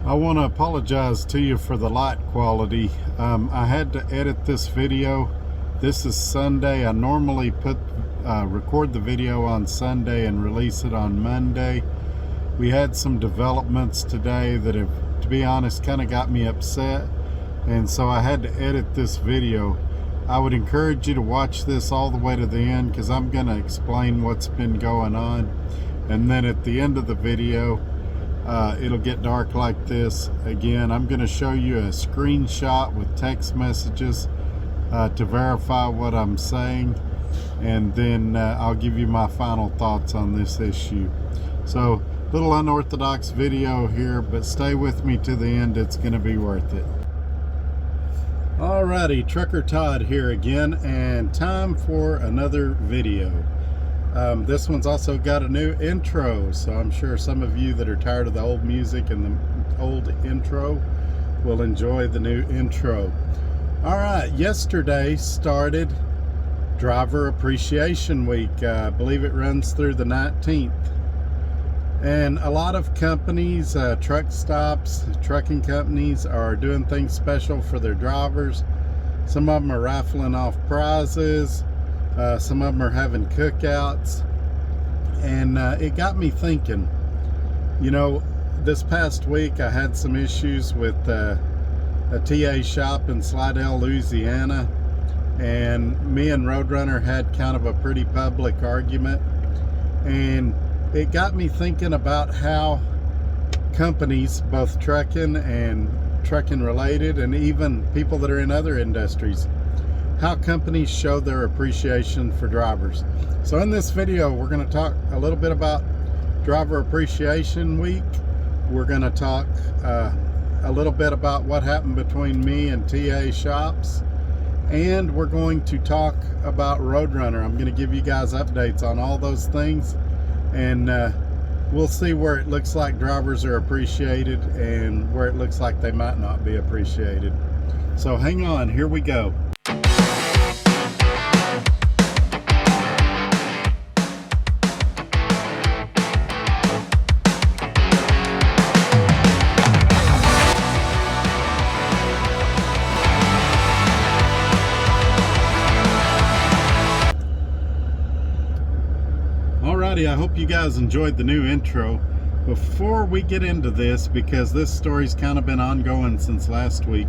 I want to apologize to you for the light quality. I had to edit this video. This is Sunday. I normally record the video on Sunday and release it on Monday. We had some developments today that have, to be honest, kind of got me upset, and so I had to edit this video. I would encourage you to watch this all the way to the end, because I'm going to explain what's been going on, and then at the end of the video it'll get dark like this again. I'm going to show you a screenshot with text messages to verify what I'm saying, and then I'll give you my final thoughts on this issue. So, little unorthodox video here, but stay with me to the end. It's going to be worth it. Alrighty, Trucker Todd here again, and time for another video. This one's also got a new intro, so I'm sure some of you that are tired of the old music and the old intro will enjoy the new intro. Alright, yesterday started Driver Appreciation Week. I believe it runs through the 19th. And a lot of companies, truck stops, trucking companies are doing things special for their drivers. Some of them are raffling off prizes. Some of them are having cookouts. And it got me thinking, you know, this past week I had some issues with a TA shop in Slidell, Louisiana. And me and Roadrunner had kind of a pretty public argument. And it got me thinking about how companies, both trucking and trucking related, and even people that are in other industries, how companies show their appreciation for drivers. So in this video, we're going to talk a little bit about Driver Appreciation Week. We're going to talk a little bit about what happened between me and TA shops. And we're going to talk about Roadrunner. I'm going to give you guys updates on all those things. And we'll see where it looks like drivers are appreciated and where it looks like they might not be appreciated. So hang on, here we go. I hope you guys enjoyed the new intro. Before we get into this, because this story's kind of been ongoing since last week,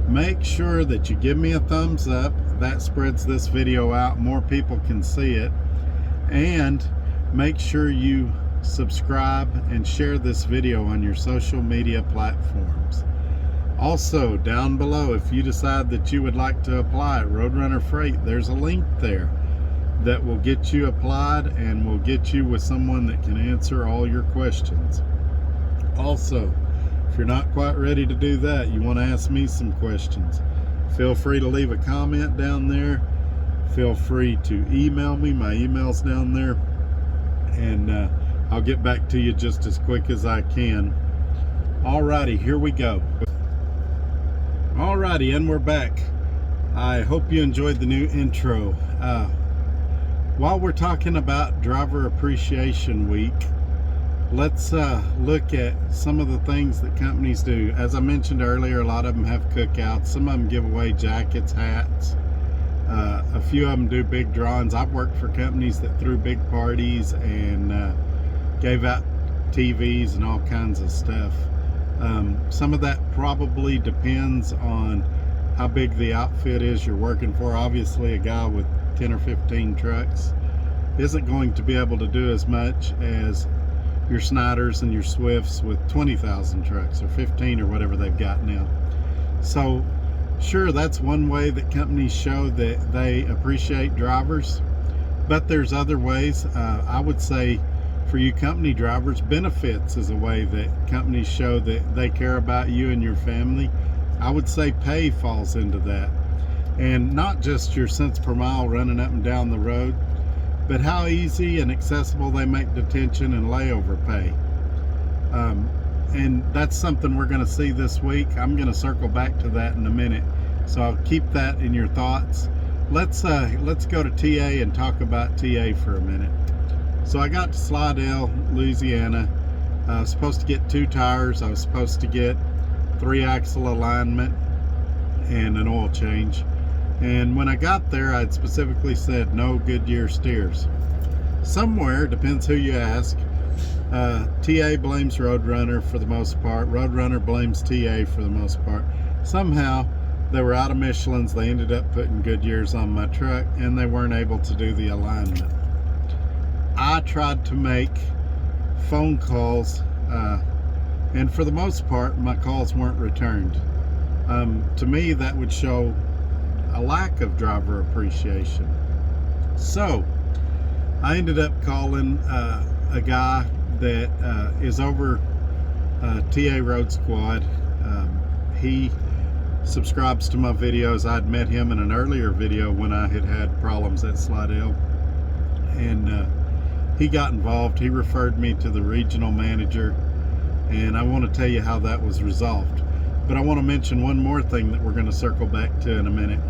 make sure that you give me a thumbs up. That spreads this video out, more people can see it. And make sure you subscribe and share this video on your social media platforms. Also, down below, if you decide that you would like to apply at Roadrunner Freight, there's a link there that will get you applied and will get you with someone that can answer all your questions. Also, if you're not quite ready to do that, you want to ask me some questions, feel free to leave a comment down there. Feel free to email me. My email's down there, and I'll get back to you just as quick as I can. Alrighty, here we go. Alrighty, and we're back. I hope you enjoyed the new intro. While we're talking about Driver Appreciation Week, let's look at some of the things that companies do. As I mentioned earlier, a lot of them have cookouts. Some of them give away jackets, hats. A few of them do big drawings. I've worked for companies that threw big parties and gave out TVs and all kinds of stuff. Some of that probably depends on how big the outfit is you're working for. Obviously, a guy with 10 or 15 trucks isn't going to be able to do as much as your Snyders and your Swifts with 20,000 trucks or 15 or whatever they've got now. So sure, that's one way that companies show that they appreciate drivers, but there's other ways. I would say for you company drivers, benefits is a way that companies show that they care about you and your family. I would say pay falls into that. And not just your cents per mile running up and down the road, but how easy and accessible they make detention and layover pay. And that's something we're going to see this week. I'm going to circle back to that in a minute, so I'll keep that in your thoughts. Let's go to TA and talk about TA for a minute. So I got to Slidell, Louisiana, I was supposed to get 2 tires. I was supposed to get 3-axle alignment and an oil change. And when I got there, I'd specifically said no Goodyear steers. Somewhere, depends who you ask, TA blames Roadrunner for the most part. Roadrunner blames TA for the most part. Somehow, they were out of Michelin's. They ended up putting Goodyears on my truck, and they weren't able to do the alignment. I tried to make phone calls, and for the most part, my calls weren't returned. To me, that would show a lack of driver appreciation. So, I ended up calling a guy that is over TA Road Squad. He subscribes to my videos. I'd met him in an earlier video when I had problems at Slidell, and he got involved. He referred me to the regional manager, and I want to tell you how that was resolved. But I want to mention one more thing that we're going to circle back to in a minute.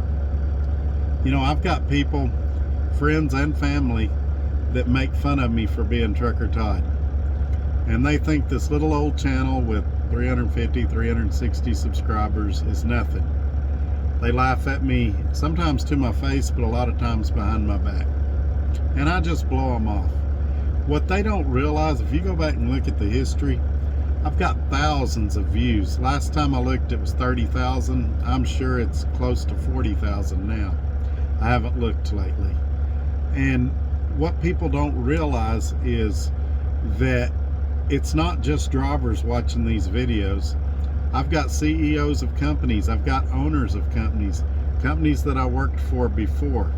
You know, I've got people, friends and family, that make fun of me for being Trucker Todd. And they think this little old channel with 350, 360 subscribers is nothing. They laugh at me, sometimes to my face, but a lot of times behind my back. And I just blow them off. What they don't realize, if you go back and look at the history, I've got thousands of views. Last time I looked, it was 30,000. I'm sure it's close to 40,000 now. I haven't looked lately. And what people don't realize is that it's not just drivers watching these videos. I've got CEOs of companies. I've got owners of companies that I worked for before.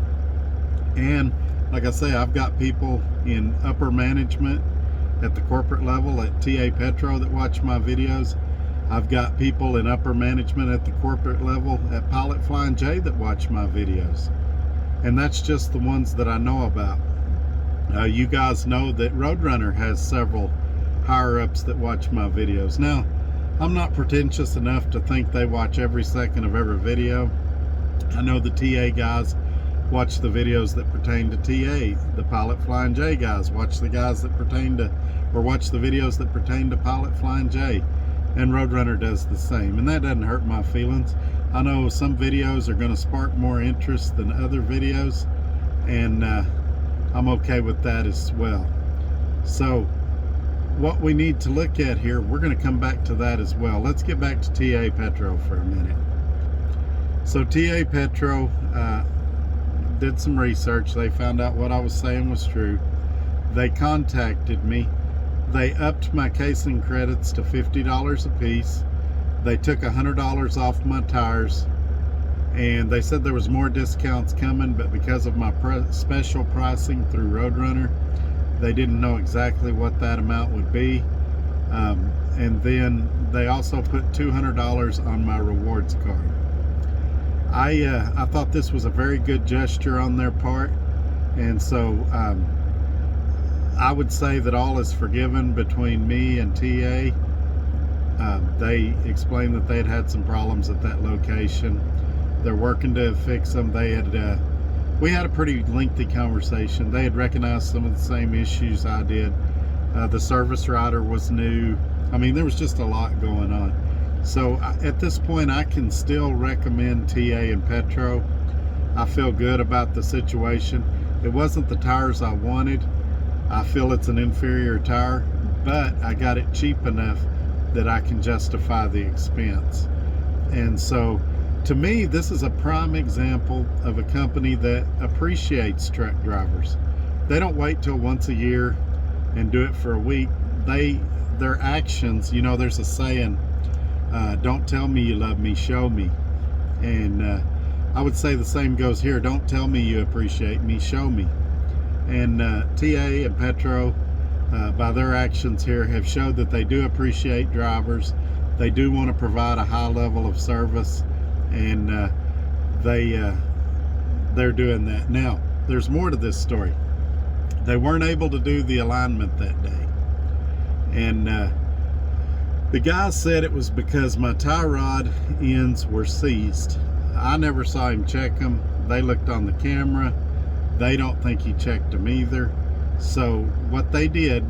And like I say, I've got people in upper management at the corporate level at TA Petro that watch my videos. I've got people in upper management at the corporate level at Pilot Flying J that watch my videos. And that's just the ones that I know about. You guys know that Roadrunner has several higher-ups that watch my videos. Now, I'm not pretentious enough to think they watch every second of every video. I know the TA guys watch the videos that pertain to TA. The Pilot Flying J guys watch the guys that pertain to, or watch the videos that pertain to Pilot Flying J. And Roadrunner does the same. And that doesn't hurt my feelings. I know some videos are going to spark more interest than other videos. And I'm okay with that as well. So, what we need to look at here, we're going to come back to that as well. Let's get back to TA Petro for a minute. So TA Petro did some research. They found out what I was saying was true. They contacted me. They upped my casing credits to $50 a piece. They took $100 off my tires, and they said there was more discounts coming, but because of my special pricing through Roadrunner, they didn't know exactly what that amount would be. And then they also put $200 on my rewards card. I thought this was a very good gesture on their part, and so I would say that all is forgiven between me and TA. They explained that they had some problems at that location. They're working to fix them. We had a pretty lengthy conversation. They had recognized some of the same issues I did. The service rider was new. I mean, there was just a lot going on. So at this point, I can still recommend TA and Petro. I feel good about the situation. It wasn't the tires I wanted. I feel it's an inferior tire, but I got it cheap enough that I can justify the expense. And so, to me, this is a prime example of a company that appreciates truck drivers. They don't wait till once a year and do it for a week. Their actions, you know, there's a saying, don't tell me you love me, show me. And I would say the same goes here. Don't tell me you appreciate me, show me. And TA and Petro, by their actions here, have showed that they do appreciate drivers. They do want to provide a high level of service, and they're doing that. Now, there's more to this story. They weren't able to do the alignment that day, and the guy said it was because my tie rod ends were seized. I never saw him check them. They looked on the camera. They don't think he checked them either. So what they did,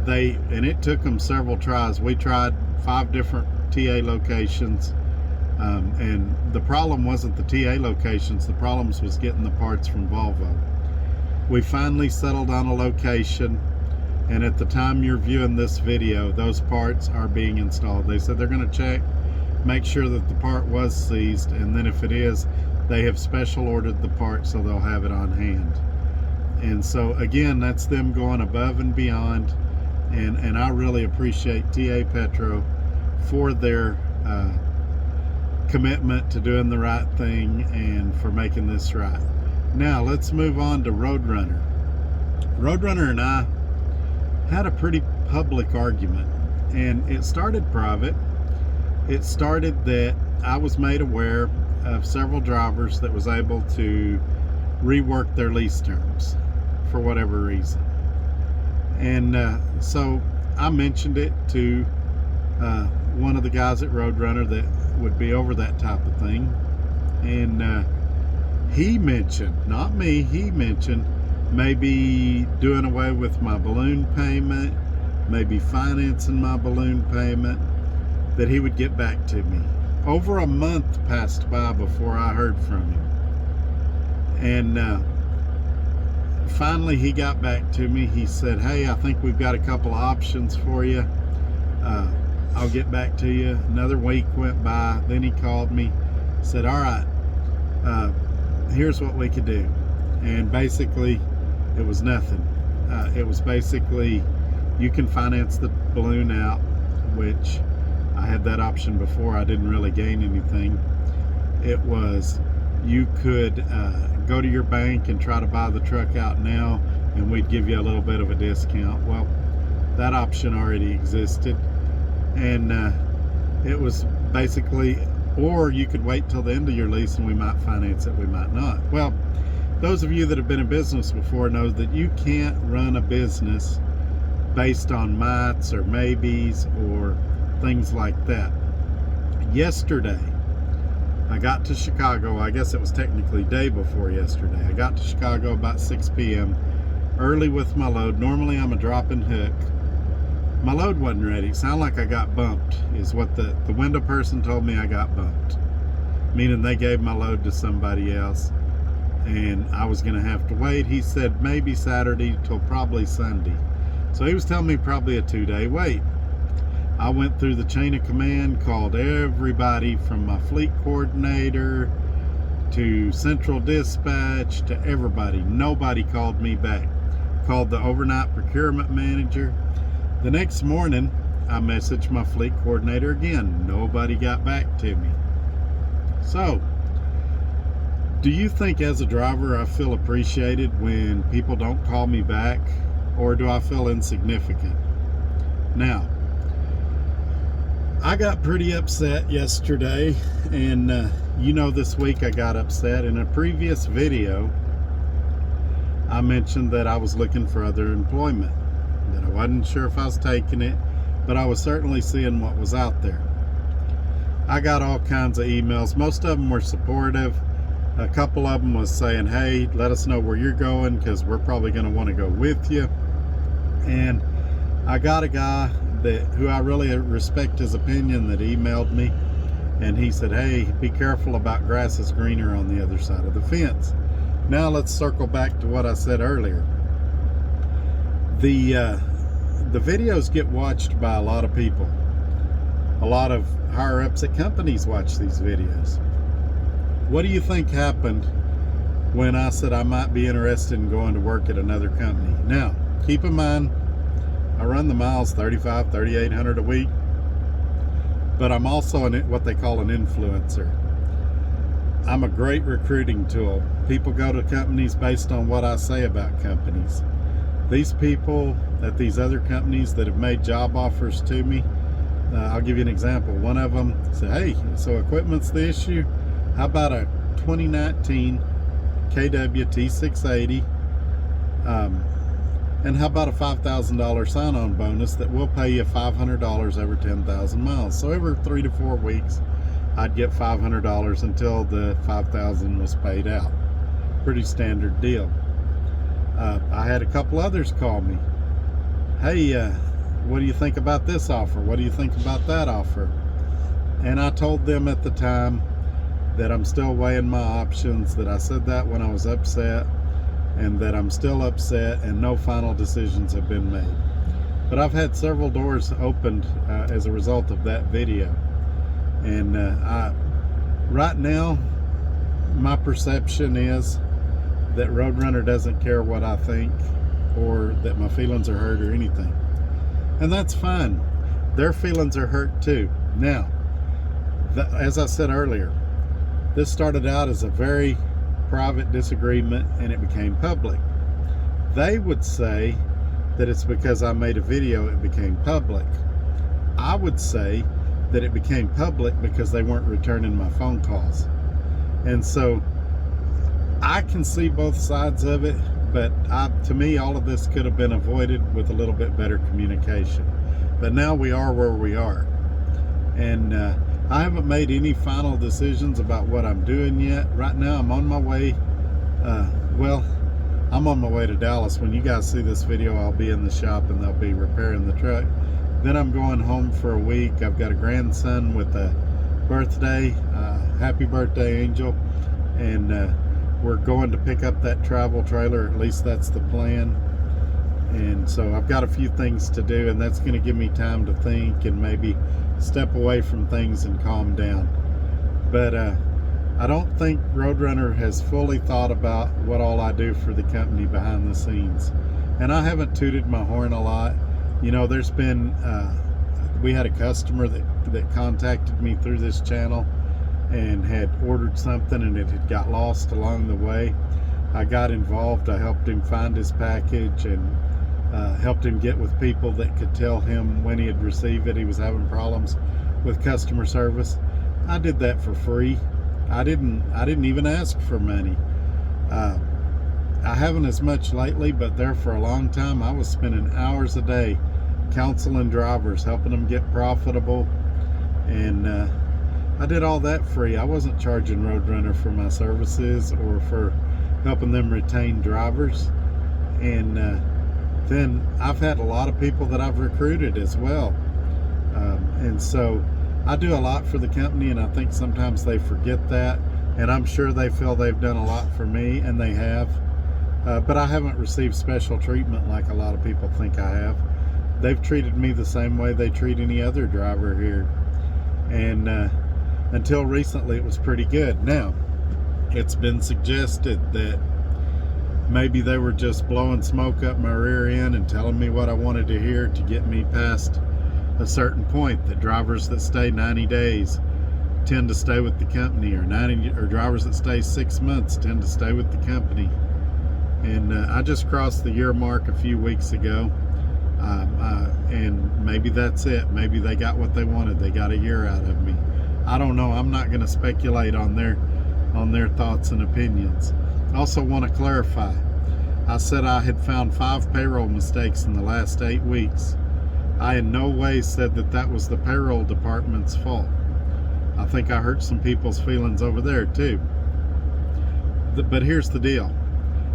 and it took them several tries. We tried 5 different TA locations, and the problem wasn't the TA locations. The problem was getting the parts from Volvo. We finally settled on a location, and at the time you're viewing this video, those parts are being installed. They said they're going to check, make sure that the part was seized, and then if it is, they have special ordered the part so they'll have it on hand. And so again, that's them going above and beyond, and I really appreciate TA Petro for their commitment to doing the right thing and for making this right. Now let's move on to Roadrunner. Roadrunner and I had a pretty public argument, and it started private. It started that I was made aware of several drivers that was able to rework their lease terms for whatever reason. And so I mentioned it to one of the guys at Roadrunner that would be over that type of thing. And he mentioned, not me, he mentioned maybe doing away with my balloon payment, maybe financing my balloon payment, that he would get back to me. Over a month passed by before I heard from him. And finally he got back to me. He said, hey, I think we've got a couple of options for you. I'll get back to you. Another week went by. Then he called me, said, all right, here's what we could do. And basically it was nothing. It was basically, you can finance the balloon out, which I had that option before. I didn't really gain anything. It was, you could go to your bank and try to buy the truck out now, and we'd give you a little bit of a discount. Well, that option already existed, and it was basically, or you could wait till the end of your lease and we might finance it, we might not. Well, those of you that have been in business before know that you can't run a business based on mights or maybes or things like that. Yesterday, I got to Chicago. I guess it was technically day before yesterday. I got to Chicago about 6 p.m. early with my load. Normally I'm a drop and hook. My load wasn't ready. It sounded like I got bumped, is what the window person told me. I got bumped, meaning they gave my load to somebody else and I was gonna have to wait. He said maybe Saturday till probably Sunday. So he was telling me probably a 2-day wait. I went through the chain of command, called everybody from my fleet coordinator to central dispatch to everybody. Nobody called me back. Called the overnight procurement manager. The next morning, I messaged my fleet coordinator again. Nobody got back to me. So, do you think as a driver I feel appreciated when people don't call me back? Or do I feel insignificant? Now, I got pretty upset yesterday, and you know, this week I got upset. In a previous video, I mentioned that I was looking for other employment, that I wasn't sure if I was taking it, but I was certainly seeing what was out there. I got all kinds of emails. Most of them were supportive. A couple of them was saying, hey, let us know where you're going because we're probably going to want to go with you. And I got a guy who I really respect his opinion that emailed me, and he said, hey, be careful about grass is greener on the other side of the fence. Now let's circle back to what I said earlier. The videos get watched by a lot of people. A lot of higher ups at companies watch these videos. What do you think happened when I said I might be interested in going to work at another company? Now, keep in mind, I run the miles 3,500, 3,800 a week, but I'm also what they call an influencer. I'm a great recruiting tool. People go to companies based on what I say about companies. These people at these other companies that have made job offers to me, I'll give you an example. One of them said, hey, so equipment's the issue? How about a 2019 KW T680? And how about a $5,000 sign-on bonus that will pay you $500 every 10,000 miles? So every 3 to 4 weeks, I'd get $500 until the $5,000 was paid out. Pretty standard deal. I had a couple others call me. Hey, what do you think about this offer? What do you think about that offer? And I told them at the time that I'm still weighing my options, that I said that when I was upset, and that I'm still upset, and no final decisions have been made. But I've had several doors opened as a result of that video. And right now, my perception is that Roadrunner doesn't care what I think, or that my feelings are hurt or anything. And that's fine. Their feelings are hurt too. Now, as I said earlier, this started out as a very private disagreement and it became public. They would say that it's because I made a video it became public. I would say that it became public because they weren't returning my phone calls. And so I can see both sides of it, but to me, all of this could have been avoided with a little bit better communication. But now we are where we are. And I haven't made any final decisions about what I'm doing yet. Right now, I'm on my way. I'm on my way to Dallas. When you guys see this video, I'll be in the shop and they'll be repairing the truck. Then I'm going home for a week. I've got a grandson with a birthday. Happy birthday, Angel. And we're going to pick up that travel trailer. At least that's the plan. And so I've got a few things to do, and that's going to give me time to think and maybe step away from things and calm down. But I don't think Roadrunner has fully thought about what all I do for the company behind the scenes. And I haven't tooted my horn a lot. You know, there's been, we had a customer that contacted me through this channel and had ordered something and it had got lost along the way. I got involved. I helped him find his package and helped him get with people that could tell him when he had received it. He was having problems with customer service. I did that for free. I didn't even ask for money. I haven't as much lately, but there for a long time I was spending hours a day counseling drivers, helping them get profitable, and I did all that free. I wasn't charging Roadrunner for my services or for helping them retain drivers. And then I've had a lot of people that I've recruited as well, and so I do a lot for the company, and I think sometimes they forget that, and I'm sure they feel they've done a lot for me, and they have, but I haven't received special treatment like a lot of people think I have. They've treated me the same way they treat any other driver here, and until recently it was pretty good. Now, it's been suggested that maybe they were just blowing smoke up my rear end and telling me what I wanted to hear to get me past a certain point, that drivers that stay 90 days tend to stay with the company, or drivers that stay 6 months tend to stay with the company. And I just crossed the year mark a few weeks ago, and maybe that's it. Maybe they got what they wanted. They got a year out of me. I don't know. I'm not going to speculate on their thoughts and opinions. I also want to clarify. I said I had found 5 payroll mistakes in the last 8 weeks. I in no way said that that was the payroll department's fault. I think I hurt some people's feelings over there too. But here's the deal.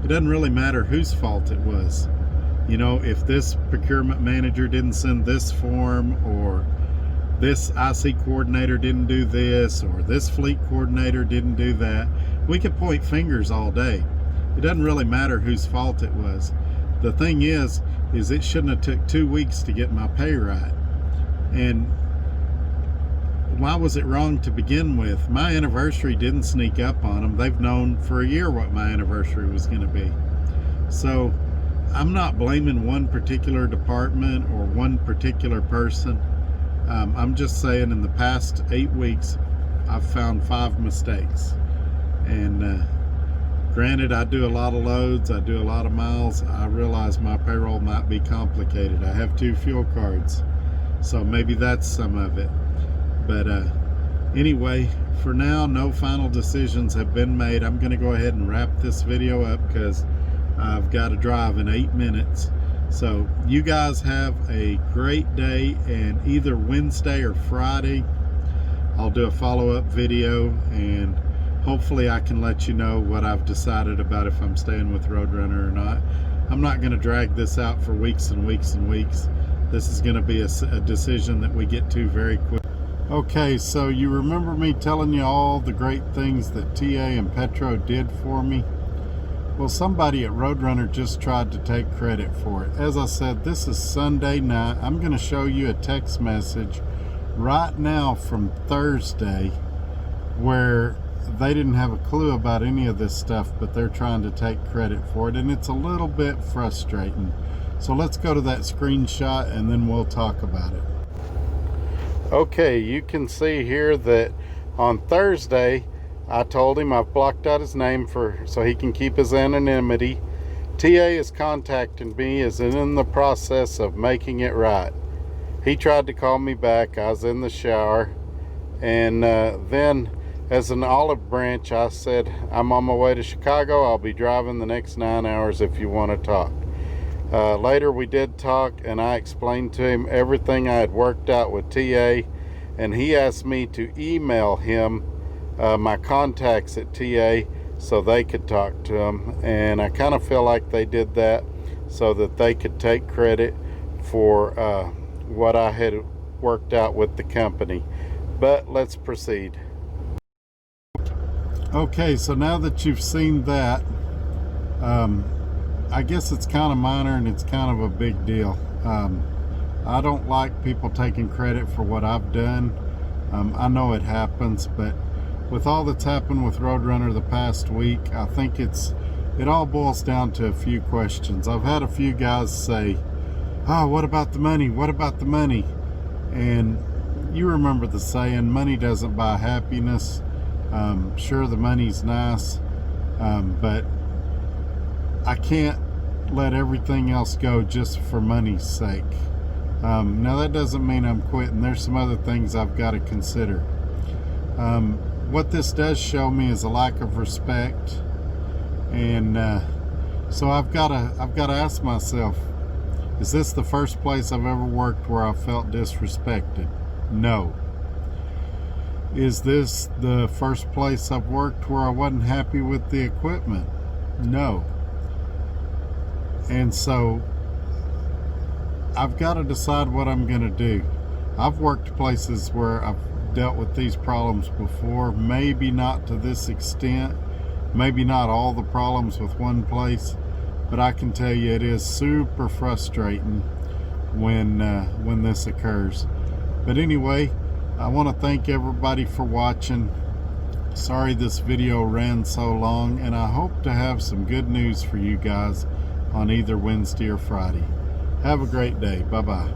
It doesn't really matter whose fault it was. You know, if this procurement manager didn't send this form, or this IC coordinator didn't do this, or this fleet coordinator didn't do that, we could point fingers all day. It doesn't really matter whose fault it was. The thing is it shouldn't have took 2 weeks to get my pay right. And why was it wrong to begin with? My anniversary didn't sneak up on them. They've known for a year what my anniversary was going to be. So I'm not blaming one particular department or one particular person. I'm just saying in the past 8 weeks, I've found 5 mistakes. And granted, I do a lot of loads, I do a lot of miles. I realize my payroll might be complicated. I have 2 fuel cards, so maybe that's some of it. But anyway, for now, no final decisions have been made. I'm going to go ahead and wrap this video up because I've got to drive in 8 minutes. So you guys have a great day, and either Wednesday or Friday, I'll do a follow-up video, and hopefully I can let you know what I've decided about if I'm staying with Roadrunner or not. I'm not going to drag this out for weeks and weeks and weeks. this is going to be a decision that we get to very quick. Okay, so you remember me telling you all the great things that TA and Petro did for me? Well, somebody at Roadrunner just tried to take credit for it. As I said, this is Sunday night. I'm going to show you a text message right now from Thursday where they didn't have a clue about any of this stuff, but they're trying to take credit for it, and it's a little bit frustrating. So let's go to that screenshot and then we'll talk about it. Okay, you can see here that on Thursday I told him I've blocked out his name so he can keep his anonymity. TA is contacting me, is in the process of making it right. He tried to call me back. I was in the shower, and then as an olive branch I said, I'm on my way to Chicago. I'll be driving the next 9 hours if you want to talk. Later we did talk, and I explained to him everything I had worked out with TA, and he asked me to email him my contacts at TA so they could talk to him, and I kind of feel like they did that so that they could take credit for what I had worked out with the company. But let's proceed. Okay, so now that you've seen that, I guess it's kind of minor and it's kind of a big deal. I don't like people taking credit for what I've done. I know it happens, but with all that's happened with Roadrunner the past week, I think it all boils down to a few questions. I've had a few guys say, oh, what about the money? What about the money? And you remember the saying, money doesn't buy happiness. Sure, the money's nice, but I can't let everything else go just for money's sake. Now that doesn't mean I'm quitting. There's some other things I've got to consider. What this does show me is a lack of respect, and so I've got to ask myself, is this the first place I've ever worked where I felt disrespected? No. Is this the first place I've worked where I wasn't happy with the equipment? No. And so I've got to decide what I'm going to do. I've worked places where I've dealt with these problems before, maybe not to this extent, maybe not all the problems with one place, but I can tell you it is super frustrating when this occurs. But anyway, I want to thank everybody for watching. Sorry this video ran so long, and I hope to have some good news for you guys on either Wednesday or Friday. Have a great day. Bye-bye.